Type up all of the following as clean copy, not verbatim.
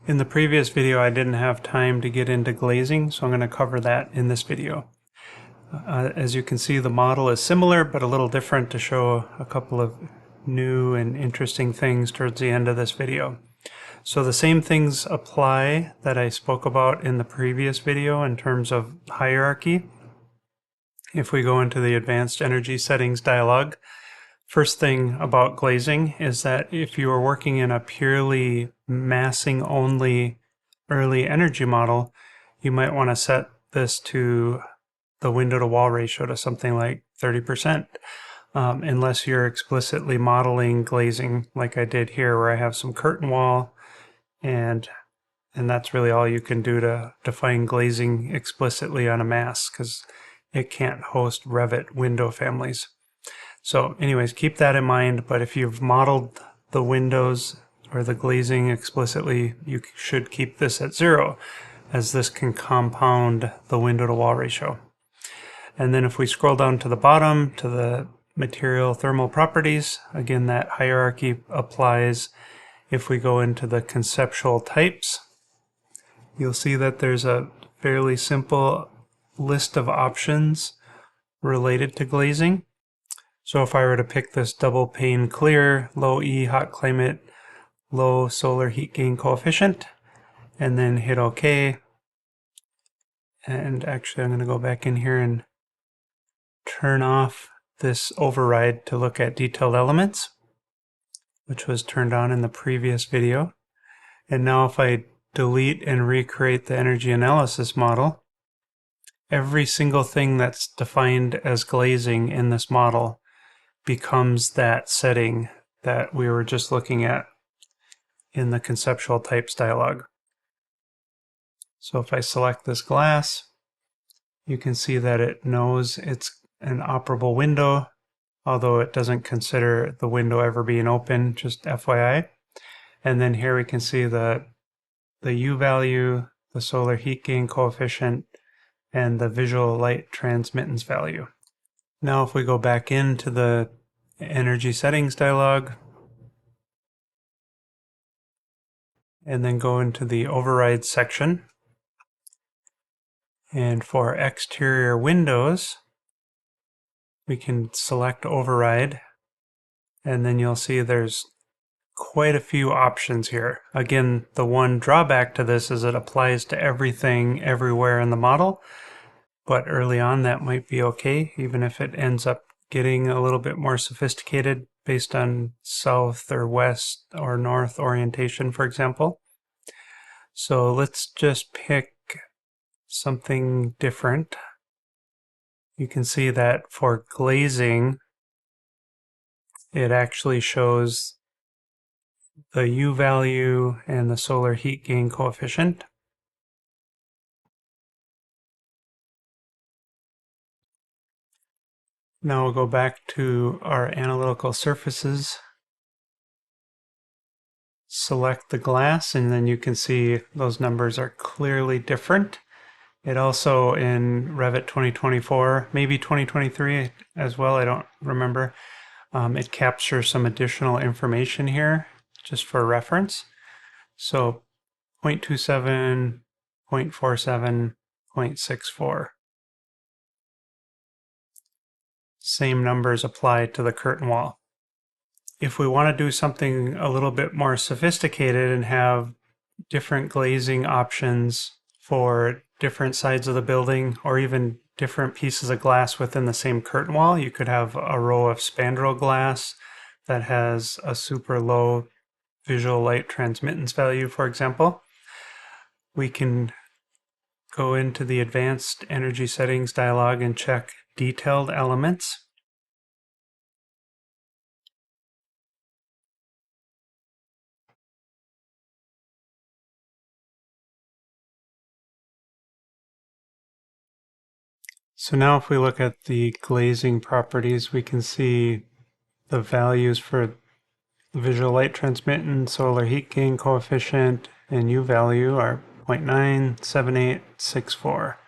In the previous video, I didn't have time to get into glazing, so I'm going to cover that in this video. As you can see, the model is similar, but a little different to show a couple of new and interesting things towards the end of this video. So the same things apply that I spoke about in the previous video in terms of hierarchy. If we go into the Advanced Energy Settings dialog, first thing about glazing is that if you are working in a purely massing only early energy model, you might want to set this to the window to wall ratio to something like 30%, unless you're explicitly modeling glazing like I did here, where I have some curtain wall, and that's really all you can do to define glazing explicitly on a mass, because it can't host Revit window families. So anyways, keep that in mind, but if you've modeled the windows or the glazing explicitly, you should keep this at 0, as this can compound the window to wall ratio. And then if we scroll down to the bottom to the material thermal properties, again, that hierarchy applies. If we go into the conceptual types, you'll see that there's a fairly simple list of options related to glazing. So if I were to pick this double pane clear, low E hot climate, low solar heat gain coefficient, and then hit OK. And actually I'm going to go back in here and turn off this override to look at detailed elements, which was turned on in the previous video. And now if I delete and recreate the energy analysis model, every single thing that's defined as glazing in this model becomes that setting that we were just looking at in the conceptual types dialog. So if I select this glass, you can see that it knows it's an operable window, although it doesn't consider the window ever being open, just FYI. And then here we can see the U value, the solar heat gain coefficient, and the visual light transmittance value. Now if we go back into the energy settings dialog and then go into the override section, and for exterior windows we can select override, and then you'll see there's quite a few options here. Again, the one drawback to this is it applies to everything everywhere in the model, but early on that might be okay, even if it ends up getting a little bit more sophisticated based on south or west or north orientation, for example. So let's just pick something different. You can see that for glazing, it actually shows the U value and the solar heat gain coefficient. Now we'll go back to our analytical surfaces, select the glass, and then you can see those numbers are clearly different. It also, in Revit 2024, maybe 2023 as well, I don't remember, it captures some additional information here just for reference. So 0.27, 0.47, 0.64. Same numbers apply to the curtain wall. If we want to do something a little bit more sophisticated and have different glazing options for different sides of the building, or even different pieces of glass within the same curtain wall, you could have a row of spandrel glass that has a super low visual light transmittance value, for example. We can go into the Advanced Energy Settings dialog and check Detailed Elements. So now if we look at the glazing properties, we can see the values for visual light transmittance, solar heat gain coefficient, and U value are 0.9, 78, 64.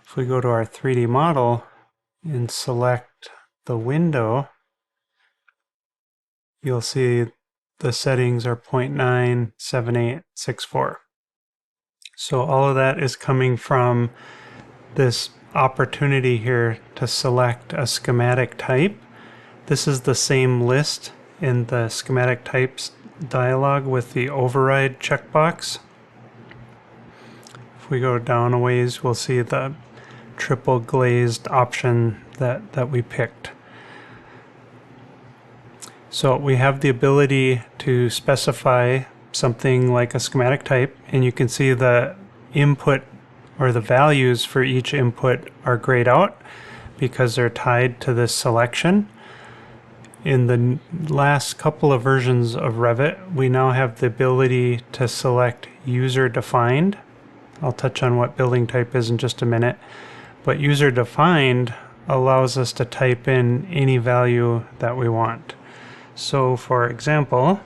If we go to our 3D model and select the window, you'll see the settings are 0.97864. So all of that is coming from this opportunity here to select a schematic type. This is the same list in the schematic types dialog with the override checkbox. If we go down a ways, we'll see the triple glazed option that we picked. So we have the ability to specify something like a schematic type, and you can see the input or the values for each input are grayed out because they're tied to this selection. In the last couple of versions of Revit, we now have the ability to select user defined. I'll touch on what building type is in just a minute, but user defined allows us to type in any value that we want. So for example,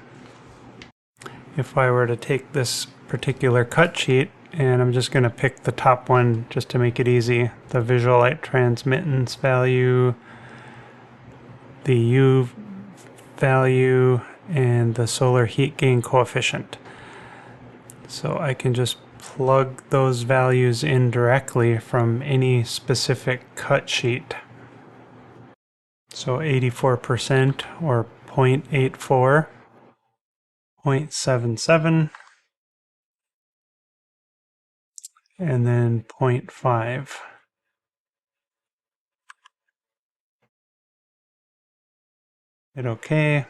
if I were to take this particular cut sheet, and I'm just going to pick the top one just to make it easy, the visual light transmittance value, the U value, and the solar heat gain coefficient. So I can just plug those values in directly from any specific cut sheet. So 84% or 0.84, 0.77, and then 0.5. Hit OK.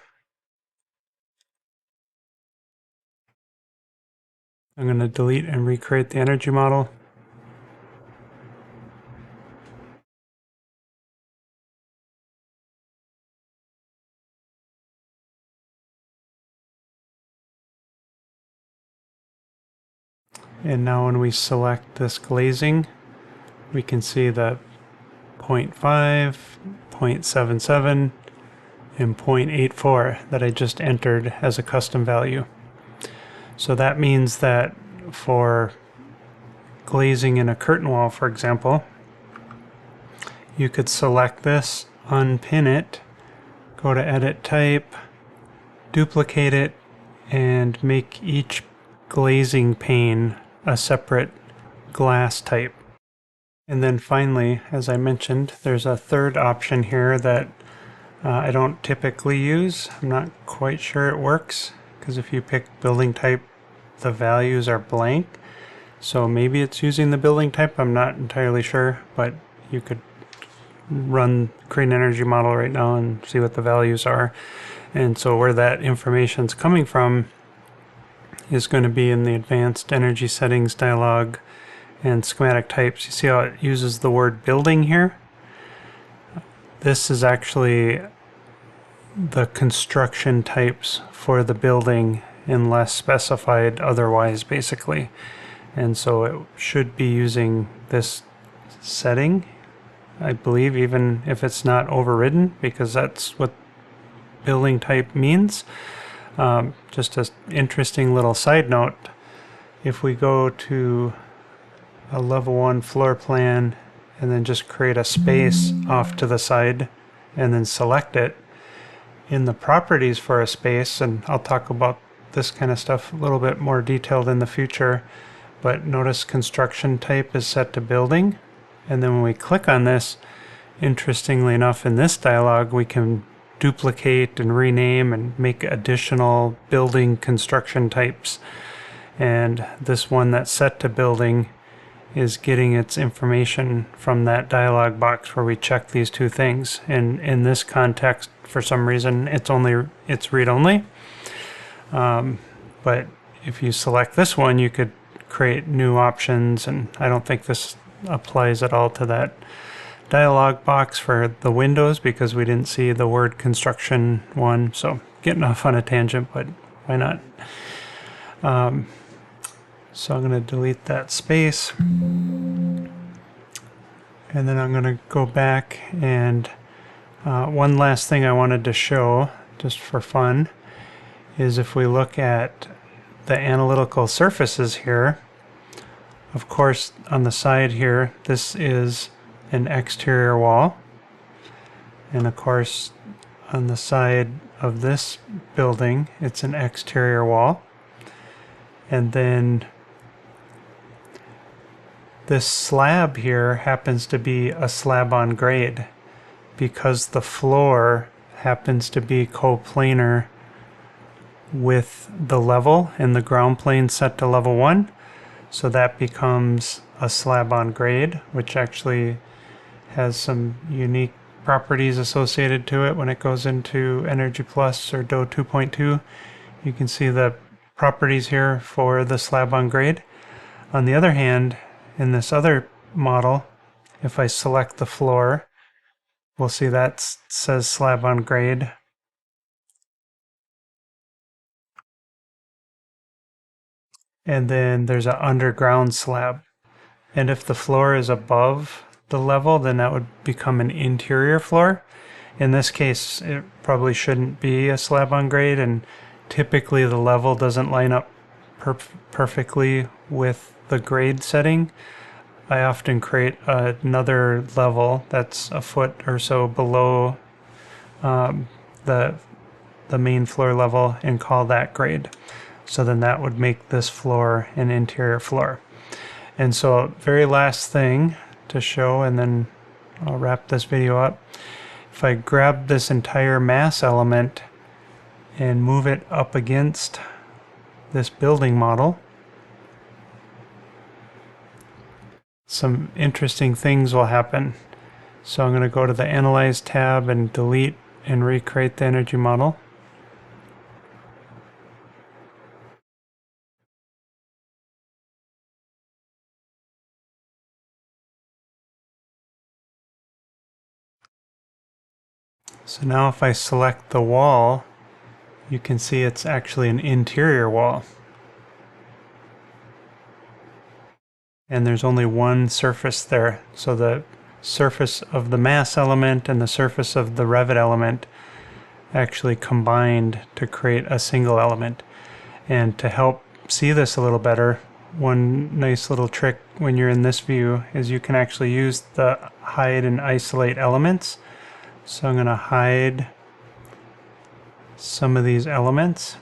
I'm going to delete and recreate the energy model. And now when we select this glazing, we can see the 0.5, 0.77, and 0.84 that I just entered as a custom value. So that means that for glazing in a curtain wall, for example, you could select this, unpin it, go to edit type, duplicate it, and make each glazing pane a separate glass type. And then finally, as I mentioned, there's a third option here that I don't typically use. I'm not quite sure it works, because if you pick building type, the values are blank. So maybe it's using the building type, I'm not entirely sure, but you could create an energy model right now and see what the values are. And so where that information is coming from is going to be in the advanced energy settings dialog and schematic types. You see how it uses the word building here? This is actually the construction types for the building unless specified otherwise, basically. And so it should be using this setting, I believe, even if it's not overridden, because that's what building type means. Just an interesting little side note, if we go to a level 1 floor plan and then just create a space off to the side and then select it, in the properties for a space, and I'll talk about this kind of stuff a little bit more detailed in the future, but notice construction type is set to building, and then when we click on this, interestingly enough, in this dialog we can duplicate and rename and make additional building construction types. And this one that's set to building is getting its information from that dialog box where we check these two things. And in this context, for some reason, it's read-only. But if you select this one, you could create new options, and I don't think this applies at all to that dialog box for the windows because we didn't see the word construction one. So getting off on a tangent, but why not? So I'm going to delete that space, and then I'm going to go back, and one last thing I wanted to show just for fun is if we look at the analytical surfaces here, of course on the side here this is an exterior wall, and of course on the side of this building. It's an exterior wall. And then this slab here happens to be a slab on grade because the floor happens to be coplanar with the level and the ground plane set to level 1. So that becomes a slab on grade, which actually has some unique properties associated to it when it goes into EnergyPlus or DO 2.2. You can see the properties here for the slab on grade. On the other hand, in this other model, if I select the floor, we'll see that says slab on grade. And then there's an underground slab. And if the floor is above the level, then that would become an interior floor. In this case, it probably shouldn't be a slab on grade, and typically the level doesn't line up perfectly with the grade setting. I often create another level that's a foot or so below the main floor level and call that grade. So then that would make this floor an interior floor. And so very last thing to show, and then I'll wrap this video up. If I grab this entire mass element and move it up against this building model, some interesting things will happen. So I'm going to go to the Analyze tab and delete and recreate the energy model. So now if I select the wall, you can see it's actually an interior wall. And there's only one surface there. So the surface of the mass element and the surface of the Revit element actually combined to create a single element. And to help see this a little better, one nice little trick when you're in this view is you can actually use the hide and isolate elements. So I'm going to hide some of these elements.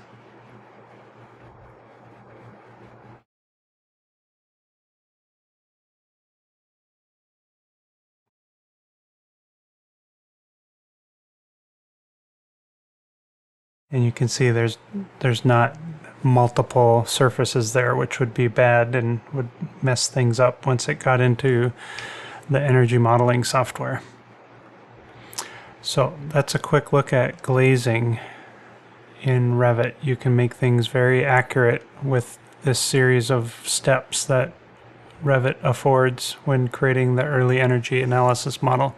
And you can see there's not multiple surfaces there, which would be bad and would mess things up once it got into the energy modeling software. So that's a quick look at glazing in Revit. You can make things very accurate with this series of steps that Revit affords when creating the early energy analysis model.